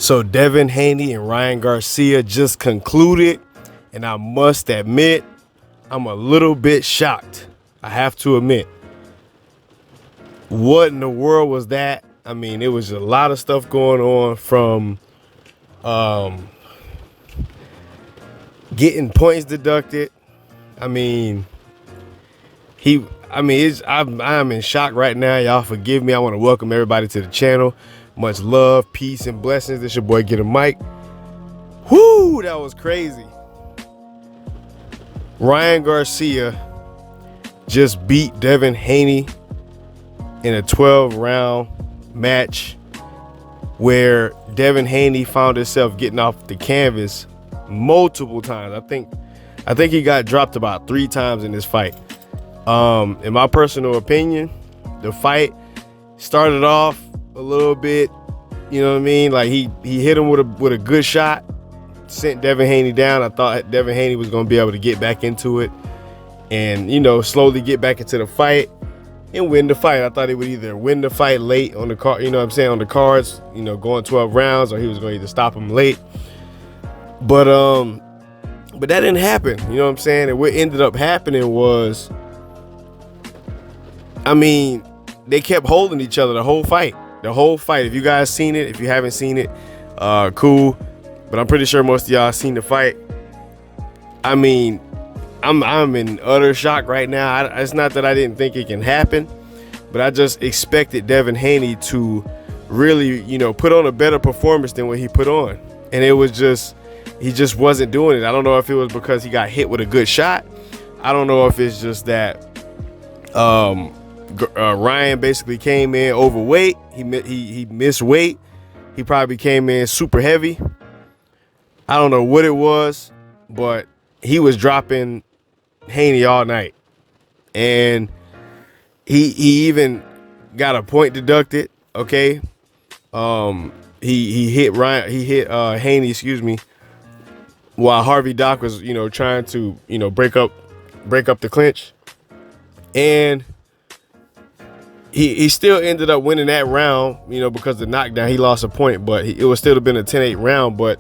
So Devin Haney and Ryan Garcia just concluded, and I must admit, I'm a little bit shocked. I have to admit. What in the world was that? I mean, it was a lot of stuff going on, from getting points deducted. I mean, I'm in shock right now. Y'all forgive me. I want to welcome everybody to the channel. Much love, peace, and blessings. This your boy, Get a Mic. Whoo, that was crazy. Ryan Garcia just beat Devin Haney in a 12-round match where Devin Haney found himself getting off the canvas multiple times. I think he got dropped about 3 times in this fight. In my personal opinion, the fight started off a little bit, you know what I mean? Like he hit him with a good shot, sent Devin Haney down. I thought Devin Haney was going to be able to get back into it and, slowly get back into the fight and win the fight. I thought he would either win the fight late on the card, on the cards, going 12 rounds, or he was going to either stop him late. But that didn't happen, And what ended up happening was, they kept holding each other the whole fight. If you guys seen it, if you haven't seen it, cool. But I'm pretty sure most of y'all seen the fight. I'm in utter shock right now. It's not that I didn't think it can happen, but I just expected Devin Haney to really, put on a better performance than what he put on. And it was just, he just wasn't doing it. I don't know if it was because he got hit with a good shot. I don't know if it's just that Ryan basically came in overweight. He missed weight. He probably came in super heavy. I don't know what it was, but he was dropping Haney all night, and he even got a point deducted. Okay, he hit Haney, excuse me, while Harvey Dock was trying to break up the clinch, and he still ended up winning that round, because of the knockdown. He lost a point, but it would still have been a 10-8 round. But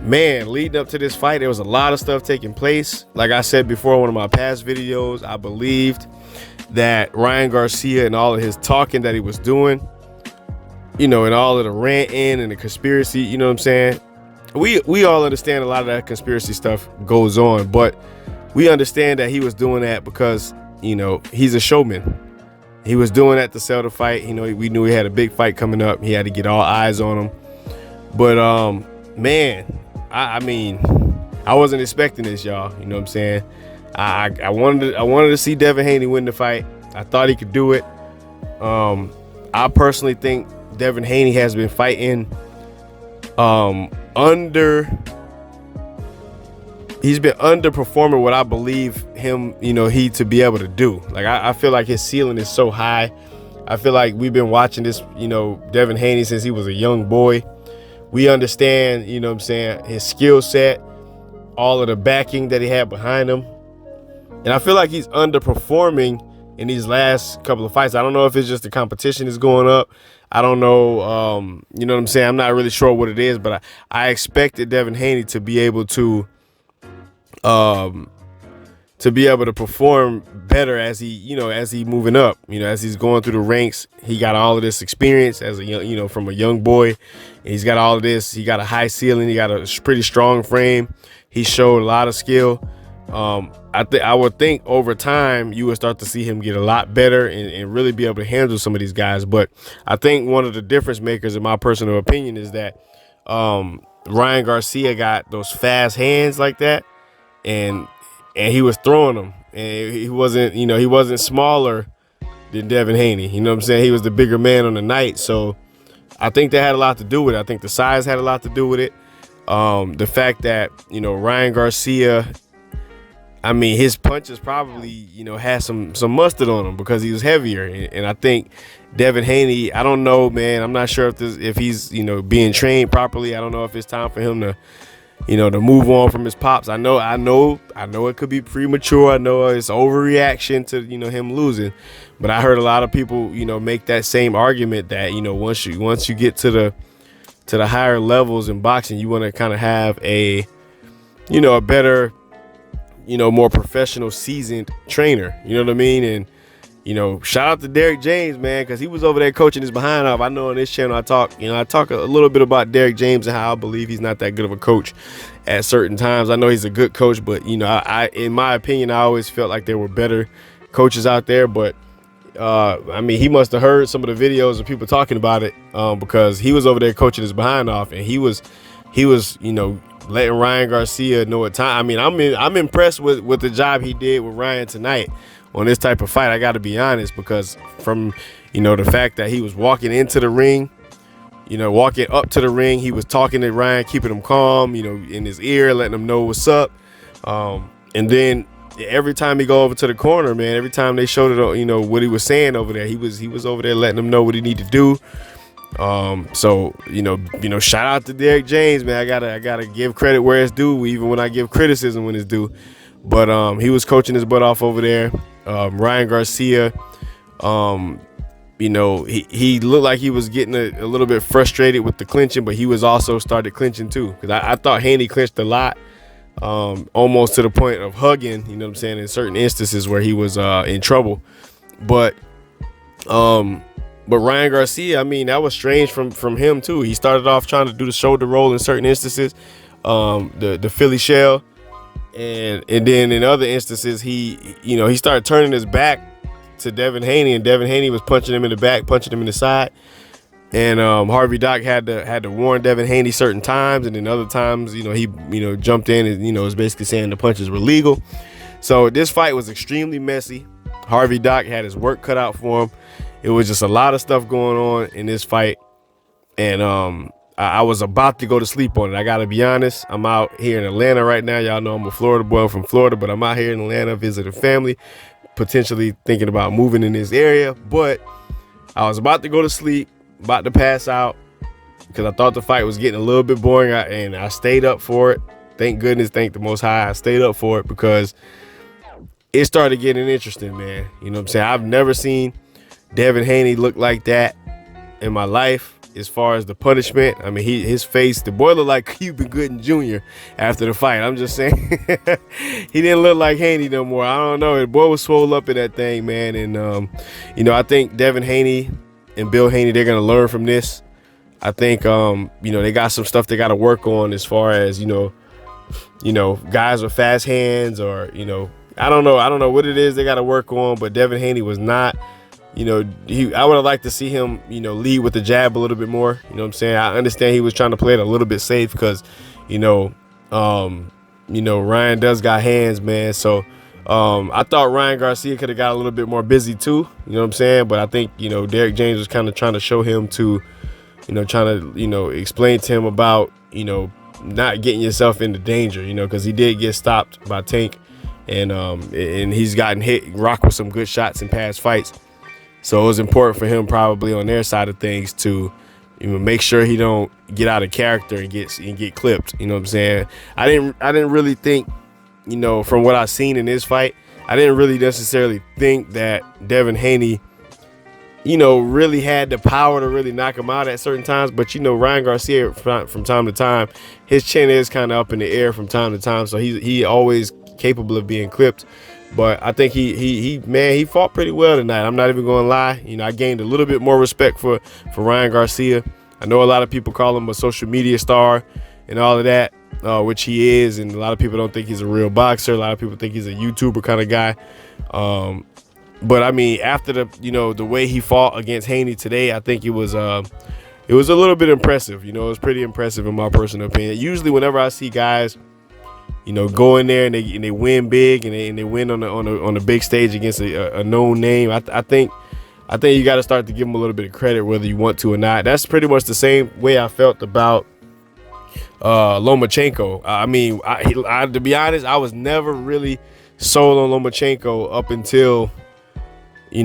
man, leading up to this fight, there was a lot of stuff taking place. Like I said before in one of my past videos, I believed that Ryan Garcia and all of his talking that he was doing, and all of the ranting and the conspiracy, we all understand a lot of that conspiracy stuff goes on, but we understand that he was doing that because, he's a showman. He was doing that to sell the fight. We knew he had a big fight coming up. He had to get all eyes on him. But man, I wasn't expecting this, y'all. You know what I'm saying? I wanted to see Devin Haney win the fight. I thought he could do it. I personally think Devin Haney has been fighting he's been underperforming what I believe him, he to be able to do. Like, I feel like his ceiling is so high. I feel like we've been watching this, Devin Haney since he was a young boy. We understand, his skill set, all of the backing that he had behind him. And I feel like he's underperforming in these last couple of fights. I don't know if it's just the competition is going up. I don't know, I'm not really sure what it is, but I expected Devin Haney to be able to perform better as he moving up, as he's going through the ranks. He got all of this experience as a young, from a young boy, and he's got all of this. He got a high ceiling. He got a pretty strong frame. He showed a lot of skill. I would think over time you would start to see him get a lot better and really be able to handle some of these guys. But I think one of the difference makers, in my personal opinion, is that Ryan Garcia got those fast hands like that, and he was throwing them, and he wasn't smaller than Devin Haney. You know what I'm saying? He was the bigger man on the night. So I think that had a lot to do with it. I think the size had a lot to do with it. The fact that, Ryan Garcia, his punches probably, had some mustard on him because he was heavier. And I think Devin Haney, I don't know, man. I'm not sure if he's, being trained properly. I don't know if it's time for him to, to move on from his pops. I know it could be premature. I know it's overreaction to, him losing. But I heard a lot of people, make that same argument that, once you get to to the higher levels in boxing, you want to kind of have a better, more professional, seasoned trainer. You know what I mean? And shout out to Derrick James, man, because he was over there coaching his behind off. I know on this channel I talk a little bit about Derrick James and how I believe he's not that good of a coach at certain times. I know he's a good coach, but I in my opinion, I always felt like there were better coaches out there. But he must have heard some of the videos of people talking about it, because he was over there coaching his behind off, and he was letting Ryan Garcia know at time. I'm impressed with the job he did with Ryan tonight on this type of fight. I got to be honest, because from the fact that he was walking into the ring, walking up to the ring, he was talking to Ryan, keeping him calm, in his ear, letting him know what's up, and then every time he go over to the corner, man, every time they showed it, what he was saying over there, he was over there letting them know what he need to do. So shout out to Derrick James, man. I gotta give credit where it's due, even when I give criticism when it's due. But he was coaching his butt off over there. Ryan Garcia, he looked like he was getting a little bit frustrated with the clinching, but he was also started clinching too, because I thought Haney clinched a lot, almost to the point of hugging, you know what I'm saying, in certain instances where he was in trouble. But Ryan Garcia, that was strange from him too. He started off trying to do the shoulder roll in certain instances, the Philly shell, and then in other instances he started turning his back to Devin Haney, and Devin Haney was punching him in the back, punching him in the side. And Harvey Doc had to warn Devin Haney certain times, and then other times, he jumped in and was basically saying the punches were legal. So this fight was extremely messy. Harvey Doc had his work cut out for him. It was just a lot of stuff going on in this fight, and I was about to go to sleep on it. I gotta be honest. I'm out here in Atlanta right now. Y'all know I'm a Florida boy. I'm from Florida, but I'm out here in Atlanta visiting family, potentially thinking about moving in this area. But I was about to go to sleep, about to pass out, because I thought the fight was getting a little bit boring, and I stayed up for it. Thank goodness, thank the Most High, I stayed up for it, because it started getting interesting, man. You know what I'm saying? I've never seen Devin Haney look like that in my life as far as the punishment. His face, the boy looked like Cuba Gooding Jr. after the fight. I'm just saying. He didn't look like Haney no more. I don't know. The boy was swole up in that thing, man. And, I think Devin Haney and Bill Haney, they're going to learn from this. I think, they got some stuff they got to work on as far as, guys with fast hands, or, I don't know what it is they got to work on, but Devin Haney was not. I would have liked to see him, lead with the jab a little bit more. You know what I'm saying? I understand he was trying to play it a little bit safe because, Ryan does got hands, man. So I thought Ryan Garcia could have got a little bit more busy too. You know what I'm saying? But I think, Derrick James was kind of trying to show him to, trying to, explain to him about, not getting yourself into danger, because he did get stopped by Tank, and he's gotten hit, rocked with some good shots in past fights. So it was important for him, probably on their side of things, to make sure he don't get out of character and get clipped. You know what I'm saying? I didn't really think, from what I've seen in this fight, I didn't really necessarily think that Devin Haney, really had the power to really knock him out at certain times. But Ryan Garcia, from time to time, his chin is kind of up in the air from time to time, so he always capable of being clipped. But I think he fought pretty well tonight. I'm not even going to lie. I gained a little bit more respect for Ryan Garcia. I know a lot of people call him a social media star and all of that, which he is. And a lot of people don't think he's a real boxer. A lot of people think he's a YouTuber kind of guy. But after the way he fought against Haney today, I think it was a little bit impressive. It was pretty impressive in my personal opinion. Usually whenever I see guys, go in there and they win big, and they win on the big stage against a known name, I think you got to start to give them a little bit of credit, whether you want to or not. That's pretty much the same way I felt about Lomachenko. To be honest, I was never really sold on Lomachenko up until he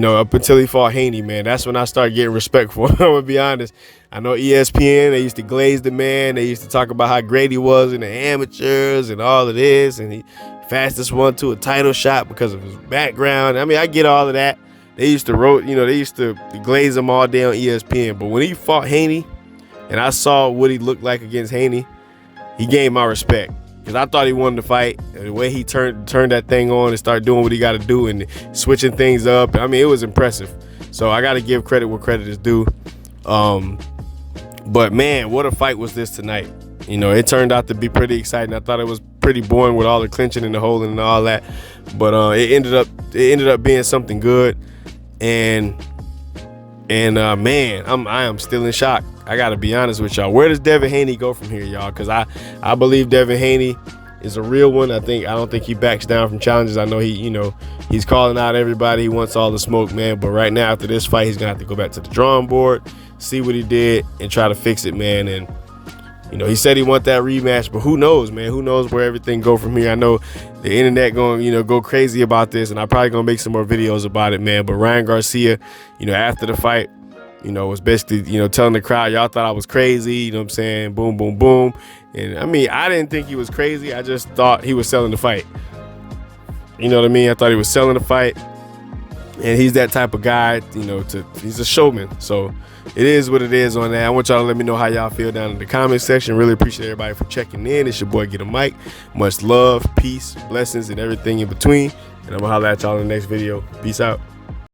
fought Haney, man. That's when I started getting respect for him. I'm gonna be honest. I know ESPN, they used to glaze the man. They used to talk about how great he was in the amateurs and all of this, and he fastest one to a title shot because of his background. I get all of that. They used to glaze him all day on ESPN. But when he fought Haney and I saw what he looked like against Haney, he gained my respect. Because I thought he wanted to fight. And the way he turned that thing on and started doing what he got to do and switching things up. I mean, it was impressive. So I got to give credit where credit is due. But, man, what a fight was this tonight. You know, it turned out to be pretty exciting. I thought it was pretty boring with all the clinching and the holding and all that. But it ended up being something good. And man, I am still in shock. I gotta be honest with y'all. Where does Devin Haney go from here, y'all? Because I believe Devin Haney is a real one. I don't think he backs down from challenges. I know he's calling out everybody. He wants all the smoke, man. But right now, after this fight, he's gonna have to go back to the drawing board, see what he did, and try to fix it, man. And he said he want that rematch, but who knows, man? Who knows where everything go from here? I know the internet going, go crazy about this, and I'm probably gonna make some more videos about it, man. But Ryan Garcia, after the fight, was basically, telling the crowd, y'all thought I was crazy, you know what I'm saying? Boom, boom, boom. And I mean, I didn't think he was crazy. I just thought he was selling the fight. You know what I mean? I thought he was selling the fight. And he's that type of guy, he's a showman. So it is what it is on that. I want y'all to let me know how y'all feel down in the comment section. Really appreciate everybody for checking in. It's your boy, Get a Mic. Much love, peace, blessings, and everything in between. And I'm going to holler at y'all in the next video. Peace out.